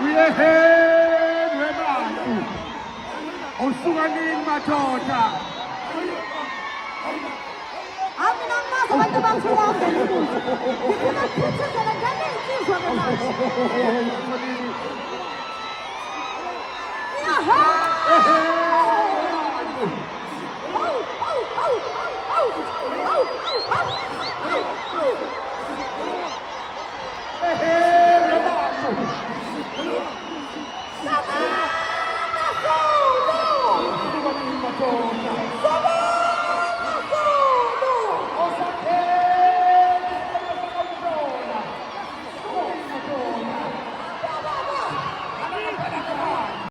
Uyehe webantu usuka nini madoda Amina ngazi abantu bamhlanga ngifuna ukuphithizela njalo insizwa ke manje